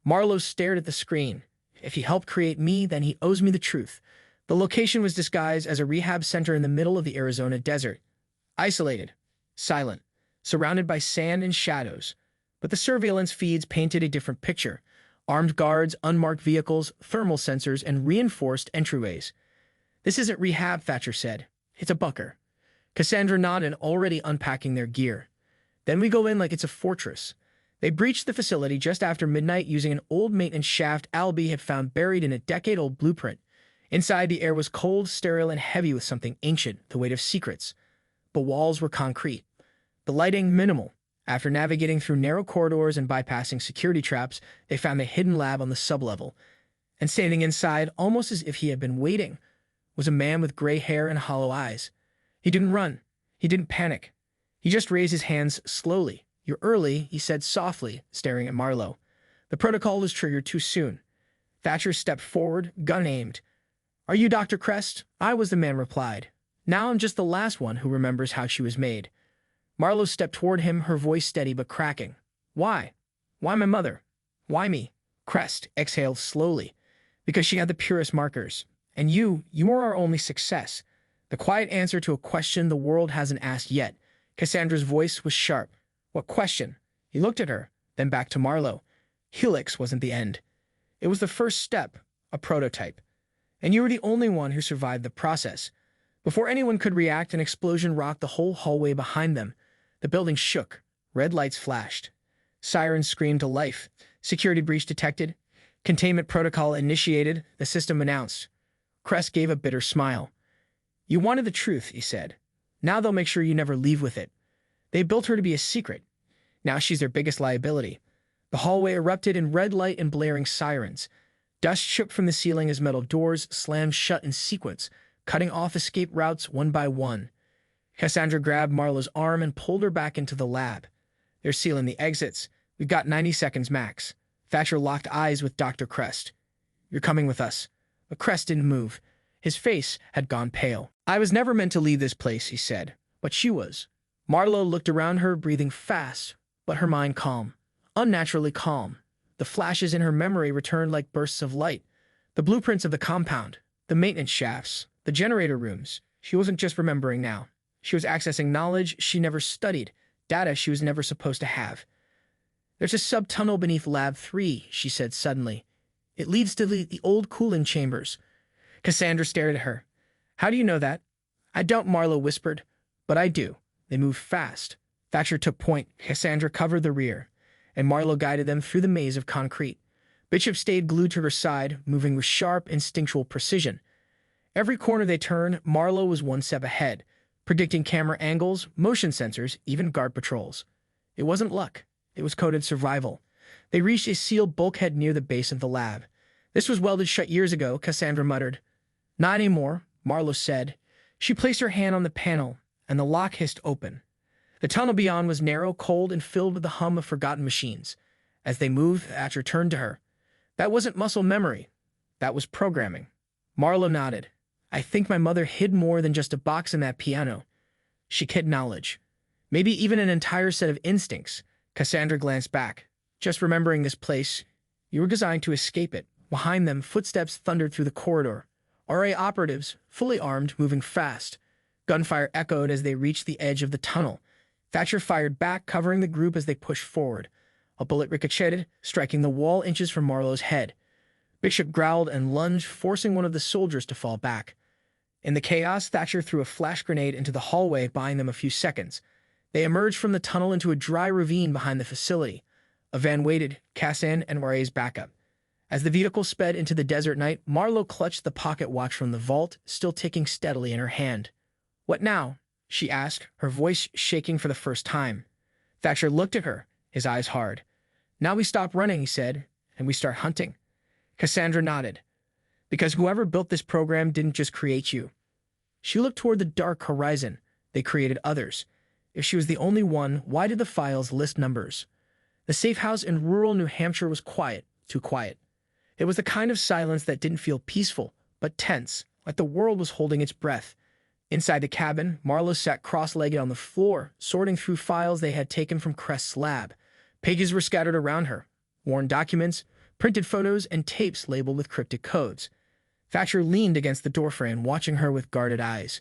Marlowe stared at the screen. "If he helped create me, then he owes me the truth." The location was disguised as a rehab center in the middle of the Arizona desert. Isolated, silent, surrounded by sand and shadows. But the surveillance feeds painted a different picture. Armed guards, unmarked vehicles, thermal sensors, and reinforced entryways. "This isn't rehab," Thatcher said. "It's a bunker." Cassandra nodded, already unpacking their gear. "Then we go in like it's a fortress." They breached the facility just after midnight using an old maintenance shaft Albie had found buried in a decade-old blueprint. Inside, the air was cold, sterile, and heavy with something ancient, the weight of secrets. The walls were concrete. The lighting minimal. After navigating through narrow corridors and bypassing security traps, they found the hidden lab on the sublevel. And standing inside, almost as if he had been waiting, was a man with gray hair and hollow eyes. He didn't run. He didn't panic. He just raised his hands slowly. "You're early," he said softly, staring at Marlowe. "The protocol was triggered too soon." Thatcher stepped forward, gun aimed. "Are you Dr. Crest?" "I was," the man replied. "Now I'm just the last one who remembers how she was made." Marlowe stepped toward him, her voice steady but cracking. "Why? Why my mother? Why me?" Crest exhaled slowly. "Because she had the purest markers. And you are our only success." The quiet answer to a question the world hasn't asked yet. Cassandra's voice was sharp. "What question?" He looked at her, then back to Marlowe. "Helix wasn't the end. It was the first step, a prototype. And you were the only one who survived the process. Before anyone could react, an explosion rocked the whole hallway behind them. The building shook. Red lights flashed. Sirens screamed to life. Security breach detected. Containment protocol initiated, the system announced. Crest gave a bitter smile. You wanted the truth, he said. Now they'll make sure you never leave with it. They built her to be a secret. Now she's their biggest liability. The hallway erupted in red light and blaring sirens. Dust shook from the ceiling as metal doors slammed shut in sequence, cutting off escape routes one by one. Cassandra grabbed Marlowe's arm and pulled her back into the lab. They're sealing the exits. We've got 90 seconds max. Thatcher locked eyes with Dr. Crest. You're coming with us. But Crest didn't move. His face had gone pale. I was never meant to leave this place, he said. But she was. Marlowe looked around her, breathing fast, but her mind calm. Unnaturally calm. The flashes in her memory returned like bursts of light. The blueprints of the compound, the maintenance shafts, the generator rooms. She wasn't just remembering now. She was accessing knowledge she never studied, data she was never supposed to have. There's a sub-tunnel beneath Lab 3, she said suddenly. It leads to the old cooling chambers. Cassandra stared at her. How do you know that? I don't, Marlowe whispered. But I do. They moved fast. Thatcher took point. Cassandra covered the rear, and Marlowe guided them through the maze of concrete. Bishop stayed glued to her side, moving with sharp, instinctual precision. Every corner they turned, Marlowe was one step ahead, predicting camera angles, motion sensors, even guard patrols. It wasn't luck. It was coded survival. They reached a sealed bulkhead near the base of the lab. This was welded shut years ago, Cassandra muttered. Not anymore, Marlowe said. She placed her hand on the panel, and the lock hissed open. The tunnel beyond was narrow, cold, and filled with the hum of forgotten machines. As they moved, Thatcher turned to her. That wasn't muscle memory. That was programming. Marlowe nodded. I think my mother hid more than just a box in that piano. She hid knowledge. Maybe even an entire set of instincts. Cassandra glanced back. Just remembering this place, you were designed to escape it. Behind them, footsteps thundered through the corridor. RA operatives, fully armed, moving fast. Gunfire echoed as they reached the edge of the tunnel. Thatcher fired back, covering the group as they pushed forward. A bullet ricocheted, striking the wall inches from Marlowe's head. Bishop growled and lunged, forcing one of the soldiers to fall back. In the chaos, Thatcher threw a flash grenade into the hallway, buying them a few seconds. They emerged from the tunnel into a dry ravine behind the facility. A van waited, Cassan and RA's backup. As the vehicle sped into the desert night, Marlowe clutched the pocket watch from the vault, still ticking steadily in her hand. What now? She asked, her voice shaking for the first time. Thatcher looked at her, his eyes hard. Now we stop running, he said, and we start hunting. Cassandra nodded. Because whoever built this program didn't just create you. She looked toward the dark horizon. They created others. If she was the only one, why did the files list numbers? The safe house in rural New Hampshire was quiet, too quiet. It was the kind of silence that didn't feel peaceful, but tense, like the world was holding its breath. Inside the cabin, Marlowe sat cross-legged on the floor, sorting through files they had taken from Crest's lab. Pages were scattered around her, worn documents, printed photos, and tapes labeled with cryptic codes. Thatcher leaned against the doorframe, watching her with guarded eyes.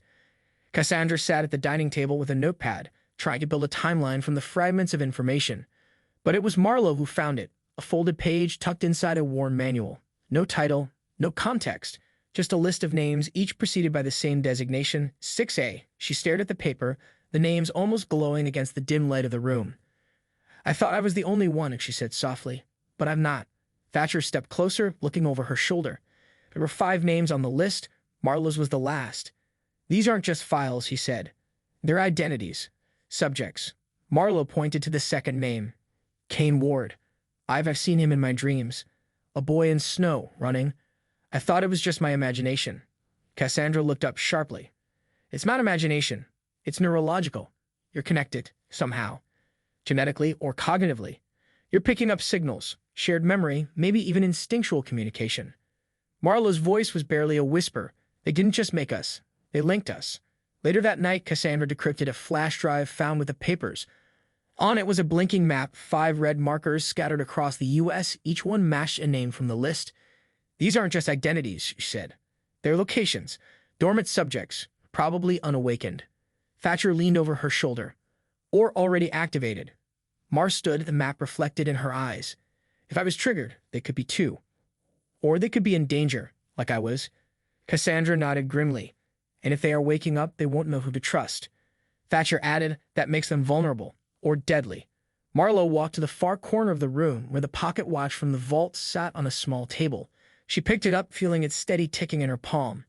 Cassandra sat at the dining table with a notepad, trying to build a timeline from the fragments of information. But it was Marlowe who found it, a folded page tucked inside a worn manual. No title, no context, just a list of names, each preceded by the same designation, 6A. She stared at the paper, the names almost glowing against the dim light of the room. I thought I was the only one, she said softly, but I'm not. Thatcher stepped closer, looking over her shoulder. There were 5 names on the list. Marlowe's was the last. These aren't just files, he said. They're identities, subjects. Marlowe pointed to the second name. Kane Ward. I've seen him in my dreams. A boy in snow, running. I thought it was just my imagination. Cassandra looked up sharply. It's not imagination. It's neurological. You're connected, somehow. Genetically or cognitively. You're picking up signals, shared memory, maybe even instinctual communication. Marlowe's voice was barely a whisper. They didn't just make us. They linked us. Later that night, Cassandra decrypted a flash drive found with the papers. On it was a blinking map, 5 red markers scattered across the U.S., each one matched a name from the list. These aren't just identities, she said. They're locations, dormant subjects, probably unawakened. Thatcher leaned over her shoulder. Or already activated. Mar stood, the map reflected in her eyes. If I was triggered, they could be 2. Or they could be in danger, like I was. Cassandra nodded grimly. And if they are waking up, they won't know who to trust. Thatcher added, that makes them vulnerable, or deadly. Marlowe walked to the far corner of the room where the pocket watch from the vault sat on a small table. She picked it up, feeling its steady ticking in her palm.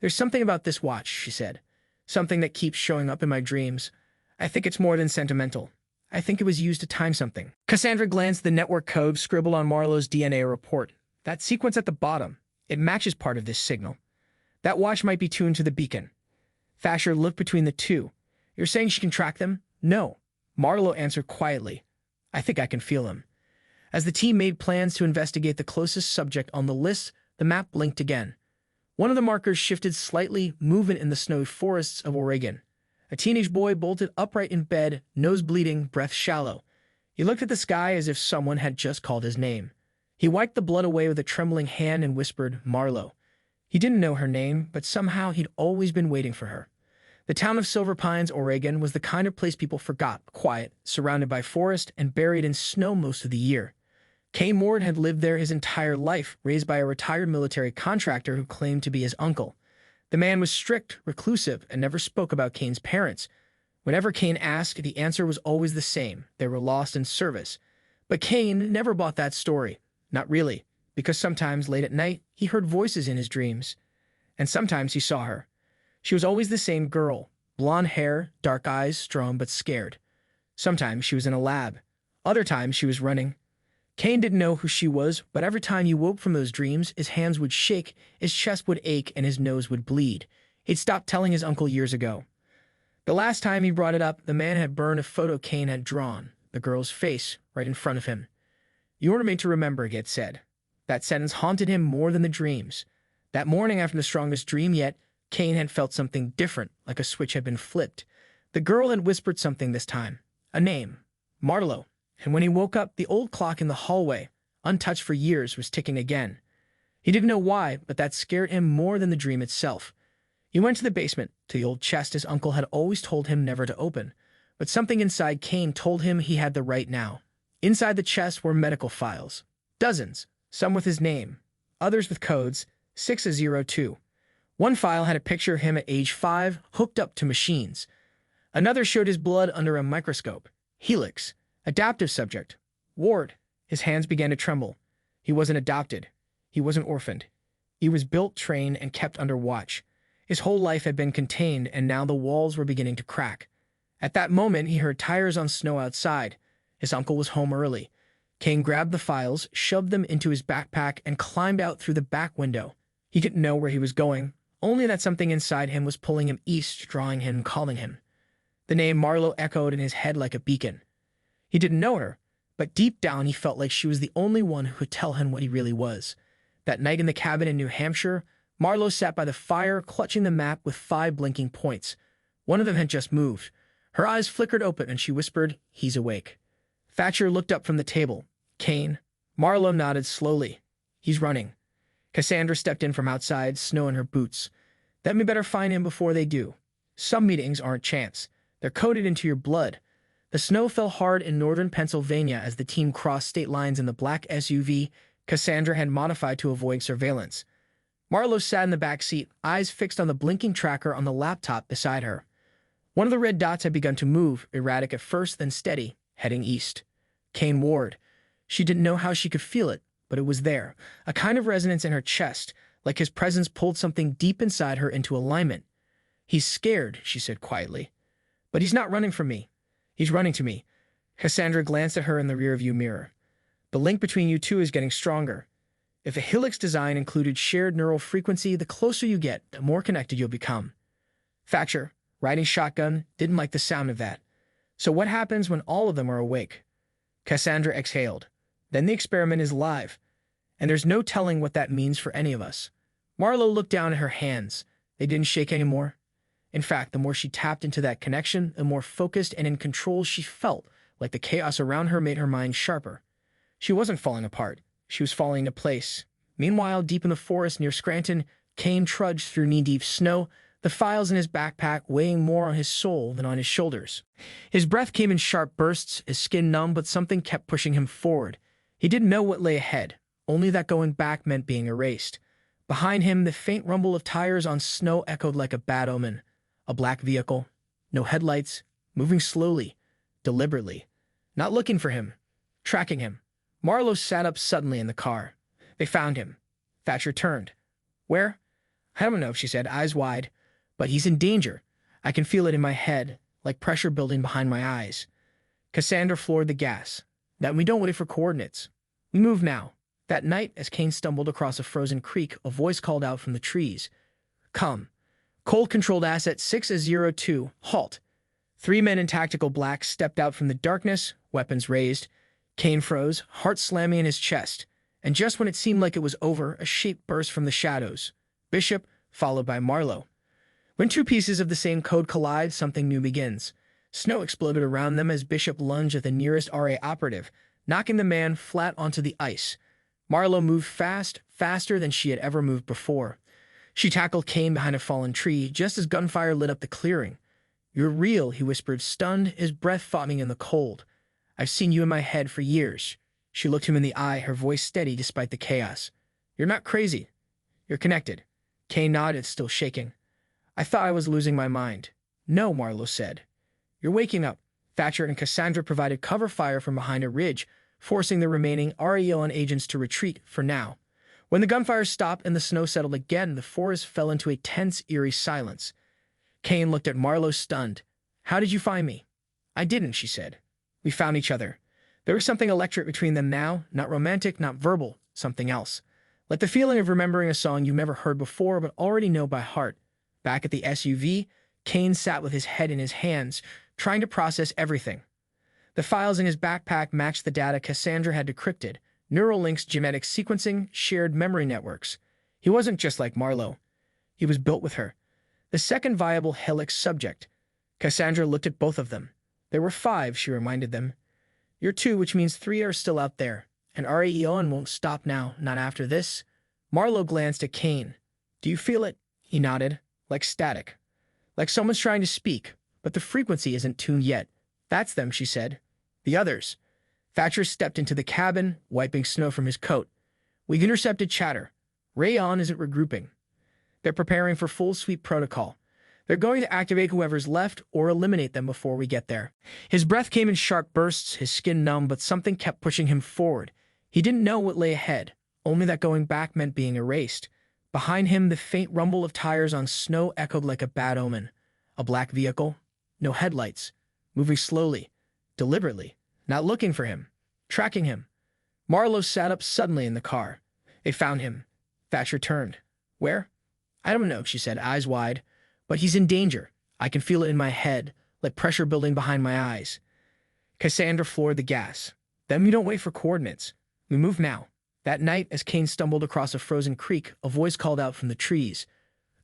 There's something about this watch, she said. Something that keeps showing up in my dreams. I think it's more than sentimental. I think it was used to time something. Cassandra glanced at the network code scribbled on Marlowe's DNA report. That sequence at the bottom, it matches part of this signal. That watch might be tuned to the beacon. Thatcher looked between the two. You're saying she can track them? No. Marlowe answered quietly. I think I can feel them. As the team made plans to investigate the closest subject on the list, the map blinked again. One of the markers shifted slightly, moving in the snowy forests of Oregon. A teenage boy bolted upright in bed, nose bleeding, breath shallow. He looked at the sky as if someone had just called his name. He wiped the blood away with a trembling hand and whispered, Marlowe. He didn't know her name, but somehow he'd always been waiting for her. The town of Silver Pines, Oregon, was the kind of place people forgot, quiet, surrounded by forest, and buried in snow most of the year. Kane Ward had lived there his entire life, raised by a retired military contractor who claimed to be his uncle. The man was strict, reclusive, and never spoke about Kane's parents. Whenever Kane asked, the answer was always the same. They were lost in service. But Kane never bought that story. Not really, because sometimes late at night, he heard voices in his dreams. And sometimes he saw her. She was always the same girl, blonde hair, dark eyes, strong but scared. Sometimes she was in a lab. Other times she was running. Kane didn't know who she was, but every time he woke from those dreams, his hands would shake, his chest would ache, and his nose would bleed. He'd stopped telling his uncle years ago. The last time he brought it up, the man had burned a photo Kane had drawn, the girl's face, right in front of him. You were made to remember, Get said. That sentence haunted him more than the dreams. That morning after the strongest dream yet, Kane had felt something different, like a switch had been flipped. The girl had whispered something this time. A name. Marlowe. And when he woke up, the old clock in the hallway, untouched for years, was ticking again. He didn't know why, but that scared him more than the dream itself. He went to the basement, to the old chest his uncle had always told him never to open. But something inside Kane told him he had the right now. Inside the chest were medical files. Dozens, some with his name, others with codes, 602. One file had a picture of him at age 5, hooked up to machines. Another showed his blood under a microscope. Helix. Adaptive subject. Ward. His hands began to tremble. He wasn't adopted. He wasn't orphaned. He was built, trained, and kept under watch. His whole life had been contained, and now the walls were beginning to crack. At that moment, he heard tires on snow outside. His uncle was home early. Kane grabbed the files, shoved them into his backpack, and climbed out through the back window. He didn't know where he was going, only that something inside him was pulling him east, drawing him, calling him. The name Marlowe echoed in his head like a beacon. He didn't know her, but deep down he felt like she was the only one who could tell him what he really was. That night in the cabin in New Hampshire, Marlowe sat by the fire, clutching the map with 5 blinking points. One of them had just moved. Her eyes flickered open and she whispered, He's awake. Thatcher looked up from the table. Kane. Marlowe nodded slowly. He's running. Cassandra stepped in from outside, snow in her boots. Then we better find him before they do. Some meetings aren't chance. They're coded into your blood. The snow fell hard in northern Pennsylvania as the team crossed state lines in the black SUV Cassandra had modified to avoid surveillance. Marlowe sat in the back seat, eyes fixed on the blinking tracker on the laptop beside her. One of the red dots had begun to move, erratic at first, then steady, heading east. Kane Ward. She didn't know how she could feel it, but it was there, a kind of resonance in her chest, like his presence pulled something deep inside her into alignment. He's scared, she said quietly. But he's not running from me. He's running to me. Cassandra glanced at her in the rearview mirror. The link between you two is getting stronger. If a Helix design included shared neural frequency, the closer you get, the more connected you'll become. Thatcher, riding shotgun, didn't like the sound of that. So what happens when all of them are awake? Cassandra exhaled. Then the experiment is live. And there's no telling what that means for any of us. Marlowe looked down at her hands. They didn't shake anymore. In fact, the more she tapped into that connection, the more focused and in control she felt, like the chaos around her made her mind sharper. She wasn't falling apart. She was falling into place. Meanwhile, deep in the forest near Scranton, Kane trudged through knee-deep snow, the files in his backpack weighing more on his soul than on his shoulders. His breath came in sharp bursts, his skin numb, but something kept pushing him forward. He didn't know what lay ahead, only that going back meant being erased. Behind him, the faint rumble of tires on snow echoed like a bad omen. A black vehicle, no headlights, moving slowly, deliberately, not looking for him, tracking him. Marlowe sat up suddenly in the car. They found him. Thatcher turned. Where? I don't know, she said, eyes wide. But he's in danger. I can feel it in my head, like pressure building behind my eyes. Cassandra floored the gas. Then we don't wait for coordinates. We move now. That night, as Kane stumbled across a frozen creek, a voice called out from the trees. Come. Cold-controlled asset 602, halt. 3 men in tactical black stepped out from the darkness, weapons raised. Kane froze, heart slamming in his chest. And just when it seemed like it was over, a shape burst from the shadows. Bishop, followed by Marlowe. When two pieces of the same code collide, something new begins. Snow exploded around them as Bishop lunged at the nearest RA operative, knocking the man flat onto the ice. Marlowe moved fast, faster than she had ever moved before. She tackled Kane behind a fallen tree just as gunfire lit up the clearing. You're real, he whispered, stunned, his breath foaming in the cold. I've seen you in my head for years. She looked him in the eye, her voice steady despite the chaos. You're not crazy. You're connected. Kane nodded, still shaking. I thought I was losing my mind. No, Marlowe said. You're waking up. Thatcher and Cassandra provided cover fire from behind a ridge, forcing the remaining REON agents to retreat for now. When the gunfire stopped and the snow settled again, the forest fell into a tense, eerie silence. Kane looked at Marlowe, stunned. How did you find me? I didn't, she said. We found each other. There was something electric between them now, not romantic, not verbal, something else. Like the feeling of remembering a song you've never heard before but already know by heart. Back at the SUV, Kane sat with his head in his hands, trying to process everything. The files in his backpack matched the data Cassandra had decrypted, neural links, genetic sequencing, shared memory networks. He wasn't just like Marlowe. He was built with her. The second viable Helix subject. Cassandra looked at both of them. There were 5, she reminded them. You're 2, which means 3 are still out there. And REON won't stop now, not after this. Marlowe glanced at Kane. Do you feel it? He nodded, like static. Like someone's trying to speak, but the frequency isn't tuned yet. That's them, she said. The others. Thatcher stepped into the cabin, wiping snow from his coat. We've intercepted chatter. Rayon isn't regrouping. They're preparing for full sweep protocol. They're going to activate whoever's left or eliminate them before we get there. His breath came in sharp bursts, his skin numb, but something kept pushing him forward. He didn't know what lay ahead, only that going back meant being erased. Behind him, the faint rumble of tires on snow echoed like a bad omen. A black vehicle, no headlights, moving slowly, deliberately, not looking for him, tracking him. Marlowe sat up suddenly in the car. They found him. Thatcher turned. Where? I don't know, she said, eyes wide. But he's in danger. I can feel it in my head, like pressure building behind my eyes. Cassandra floored the gas. Then we don't wait for coordinates. We move now. That night, as Kane stumbled across a frozen creek, a voice called out from the trees.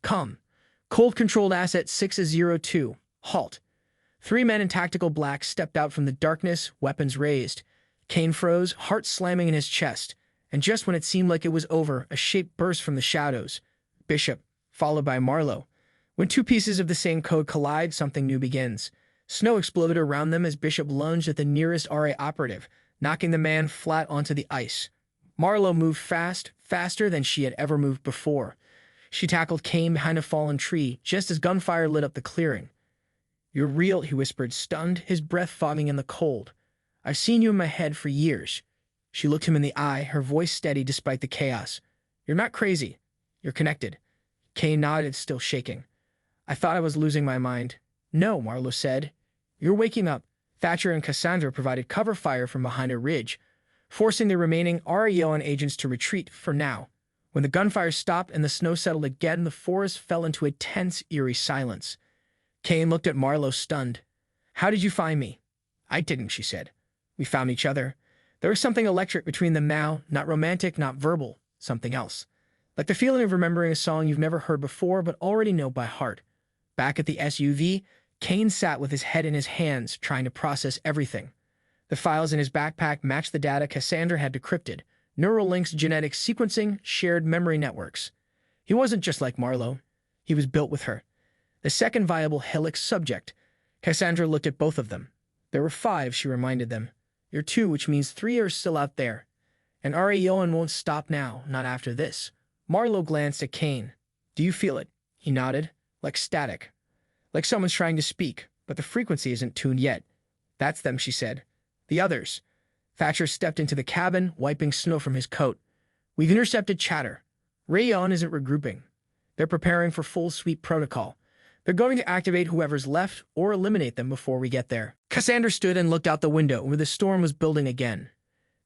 Come. Cold-controlled asset 602. Halt. 3 men in tactical black stepped out from the darkness, weapons raised. Kane froze, heart slamming in his chest. And just when it seemed like it was over, a shape burst from the shadows. Bishop, followed by Marlowe. When two pieces of the same code collide, something new begins. Snow exploded around them as Bishop lunged at the nearest RA operative, knocking the man flat onto the ice. Marlowe moved fast, faster than she had ever moved before. She tackled Kane behind a fallen tree just as gunfire lit up the clearing. You're real, he whispered, stunned, his breath fogging in the cold. I've seen you in my head for years. She looked him in the eye, her voice steady despite the chaos. You're not crazy. You're connected. Kane nodded, still shaking. I thought I was losing my mind. No, Marlowe said. You're waking up. Thatcher and Cassandra provided cover fire from behind a ridge, forcing the remaining REON agents to retreat for now. When the gunfire stopped and the snow settled again, the forest fell into a tense, eerie silence. Kane looked at Marlowe, stunned. How did you find me? I didn't, she said. We found each other. There was something electric between them now, not romantic, not verbal, something else. Like the feeling of remembering a song you've never heard before but already know by heart. Back at the SUV, Kane sat with his head in his hands, trying to process everything. The files in his backpack matched the data Cassandra had decrypted, neural links, genetic sequencing, shared memory networks. He wasn't just like Marlowe. He was built with her. The second viable Helix subject. Cassandra looked at both of them. There were 5, she reminded them. You're 2, which means 3 are still out there. And Arion won't stop now, not after this. Marlowe glanced at Kane. Do you feel it? He nodded, like static. Like someone's trying to speak, but the frequency isn't tuned yet. That's them, she said. The others. Thatcher stepped into the cabin, wiping snow from his coat. We've intercepted chatter. Rayon isn't regrouping. They're preparing for full sweep protocol. They're going to activate whoever's left or eliminate them before we get there. Cassandra stood and looked out the window where the storm was building again.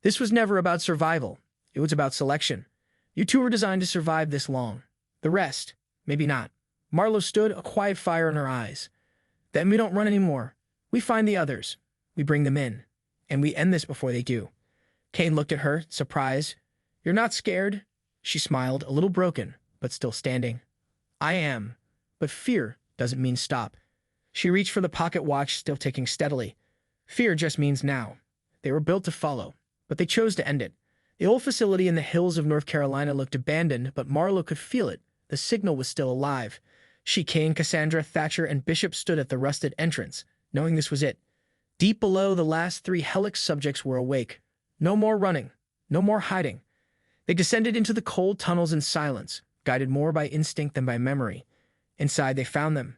This was never about survival. It was about selection. You two were designed to survive this long. The rest, maybe not. Marlowe stood, a quiet fire in her eyes. Then we don't run anymore. We find the others. We bring them in. And we end this before they do. Kane looked at her, surprised. You're not scared? She smiled, a little broken, but still standing. I am. But fear doesn't mean stop. She reached for the pocket watch, still ticking steadily. Fear just means now. They were built to follow, but they chose to end it. The old facility in the hills of North Carolina looked abandoned, but Marlowe could feel it. The signal was still alive. She, Kane, Cassandra, Thatcher, and Bishop stood at the rusted entrance, knowing this was it. Deep below, the last 3 Helix subjects were awake. No more running. No more hiding. They descended into the cold tunnels in silence, guided more by instinct than by memory. Inside, they found them.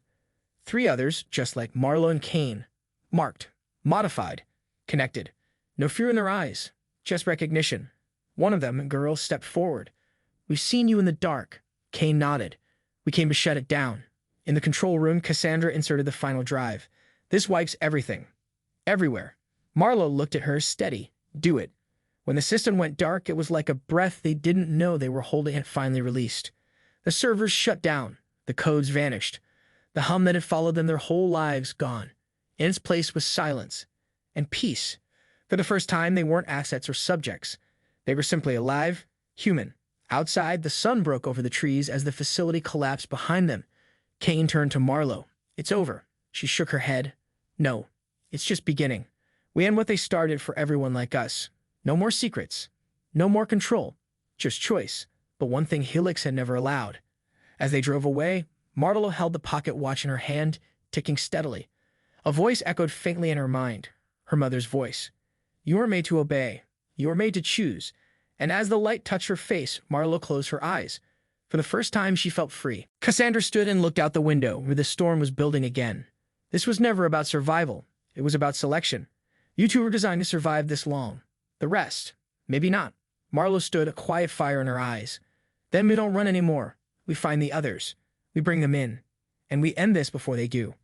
3 others, just like Marlowe and Kane. Marked. Modified. Connected. No fear in their eyes. Just recognition. One of them, a girl, stepped forward. We've seen you in the dark. Kane nodded. We came to shut it down. In the control room, Cassandra inserted the final drive. This wipes everything. Everywhere. Marlowe looked at her, steady. Do it. When the system went dark, it was like a breath they didn't know they were holding had finally released. The servers shut down. The codes vanished. The hum that had followed them their whole lives gone. In its place was silence. And peace. For the first time, they weren't assets or subjects. They were simply alive, human. Outside, the sun broke over the trees as the facility collapsed behind them. Kane turned to Marlowe. It's over. She shook her head. No, it's just beginning. We end what they started for everyone like us. No more secrets. No more control. Just choice. But one thing Helix had never allowed. As they drove away, Marlowe held the pocket watch in her hand, ticking steadily. A voice echoed faintly in her mind. Her mother's voice. You were made to obey. You were made to choose. And as the light touched her face, Marlowe closed her eyes. For the first time, she felt free. Cassandra stood and looked out the window, where the storm was building again. This was never about survival. It was about selection. You two were designed to survive this long. The rest, maybe not. Marlowe stood, a quiet fire in her eyes. Then we don't run anymore. We find the others. We bring them in. And we end this before they do.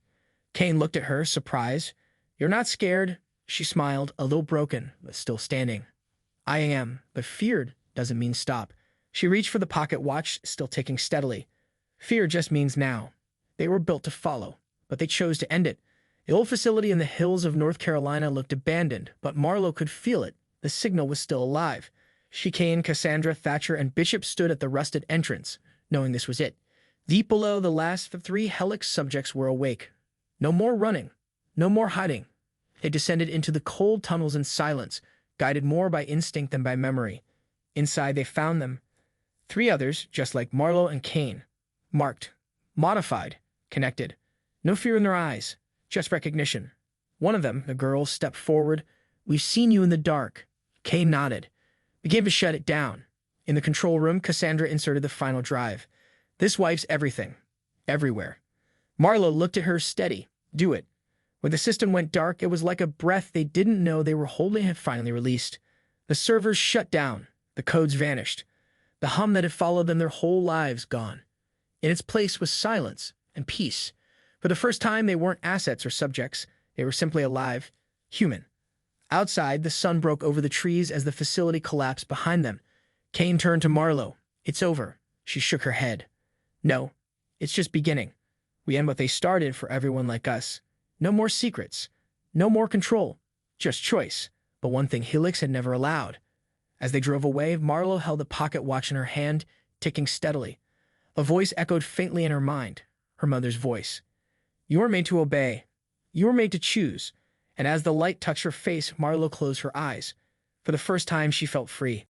Kane looked at her, surprised. You're not scared? She smiled, a little broken, but still standing. I am, but feared doesn't mean stop. She reached for the pocket watch, still ticking steadily. Fear just means now. They were built to follow, but they chose to end it. The old facility in the hills of North Carolina looked abandoned, but Marlowe could feel it. The signal was still alive. She, Kane, Cassandra, Thatcher, and Bishop stood at the rusted entrance, knowing this was it. Deep below, the last 3 Helix subjects were awake. No more running. No more hiding. They descended into the cold tunnels in silence, guided more by instinct than by memory. Inside, they found them. 3 others, just like Marlowe and Kane. Marked. Modified. Connected. No fear in their eyes. Just recognition. One of them, the girl, stepped forward. We've seen you in the dark. Kane nodded. We came to shut it down. In the control room, Cassandra inserted the final drive. This wipes everything. Everywhere. Marlowe looked at her, steady. Do it. When the system went dark, it was like a breath they didn't know they were holding had finally released. The servers shut down. The codes vanished. The hum that had followed them their whole lives gone. In its place was silence and peace. For the first time, they weren't assets or subjects. They were simply alive, human. Outside, the sun broke over the trees as the facility collapsed behind them. Kane turned to Marlowe. It's over. She shook her head. No, it's just beginning. We end what they started for everyone like us. No more secrets. No more control. Just choice. But one thing Helix had never allowed. As they drove away, Marlowe held the pocket watch in her hand, ticking steadily. A voice echoed faintly in her mind. Her mother's voice. You were made to obey. You were made to choose. And as the light touched her face, Marlowe closed her eyes. For the first time, she felt free.